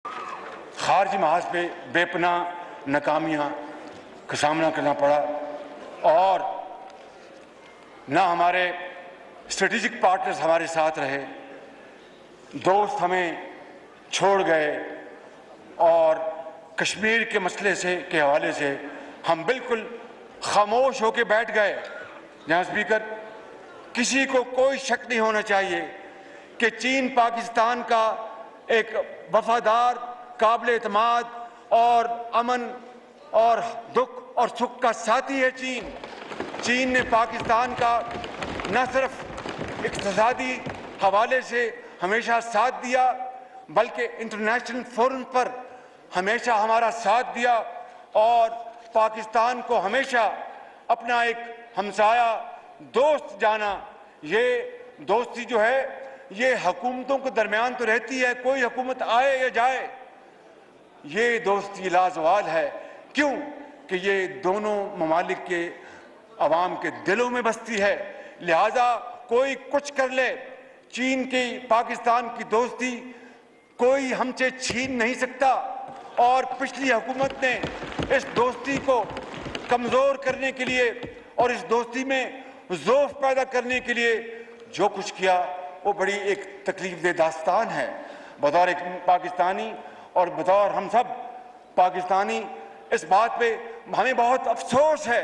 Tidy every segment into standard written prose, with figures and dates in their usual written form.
खारजी महाज पे बेपनाह नाकामियां का सामना करना पड़ा और ना हमारे स्ट्रेटेजिक पार्टनर्स हमारे साथ रहे, दोस्त हमें छोड़ गए और कश्मीर के मसले से के हवाले से हम बिल्कुल खामोश होकर बैठ गए। जनाब स्पीकर, किसी को कोई शक नहीं होना चाहिए कि चीन पाकिस्तान का एक वफादार, काबिल एतमाद और अमन और दुख और सुख का साथी है। चीन ने पाकिस्तान का न सिर्फ इक़्तिसादी हवाले से हमेशा साथ दिया बल्कि इंटरनेशनल फोरम पर हमेशा हमारा साथ दिया और पाकिस्तान को हमेशा अपना एक हमसाया दोस्त जाना। ये दोस्ती जो है ये हुकूमतों के दरमियान तो रहती है, कोई हुकूमत आए या जाए, ये दोस्ती लाजवाल है। क्यों कि ये दोनों ममालिक के अवाम के दिलों में बसती है। लिहाजा कोई कुछ कर ले, चीन की पाकिस्तान की दोस्ती कोई हमसे छीन नहीं सकता और पिछली हुकूमत ने इस दोस्ती को कमज़ोर करने के लिए और इस दोस्ती में ज़ौफ़ पैदा करने के लिए जो कुछ किया वो बड़ी एक तकलीफ़देह दास्तान है। बतौर एक पाकिस्तानी और बतौर हम सब पाकिस्तानी इस बात पे हमें बहुत अफसोस है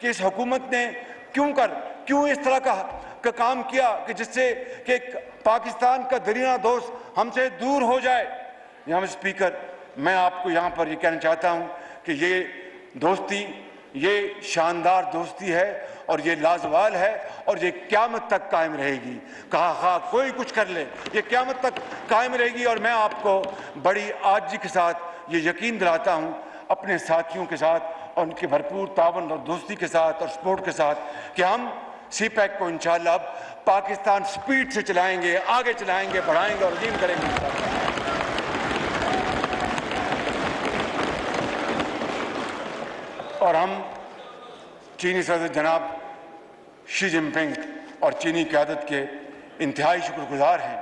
कि इस हुकूमत ने क्यों इस तरह का काम किया कि जिससे कि पाकिस्तान का दरीना दोस्त हमसे दूर हो जाए। जनाब स्पीकर, मैं आपको यहाँ पर ये कहना चाहता हूँ कि ये दोस्ती ये शानदार दोस्ती है और ये लाजवाल है और ये क़यामत तक कायम रहेगी। कहा कोई कुछ कर ले, ये क़यामत तक कायम रहेगी। और मैं आपको बड़ी आजिज़ी के साथ ये यकीन दिलाता हूँ अपने साथियों के साथ और उनके भरपूर तावन और दोस्ती के साथ और सपोर्ट के साथ कि हम CPEC को इंशाअल्लाह अब पाकिस्तान स्पीड से चलाएंगे, आगे चलाएंगे, बढ़ाएंगे और अजीम करेंगे। और हम चीनी सदर जनाब शी जिनपिंग और चीनी क़यादत के इंतहाई शुक्रगुज़ार हैं।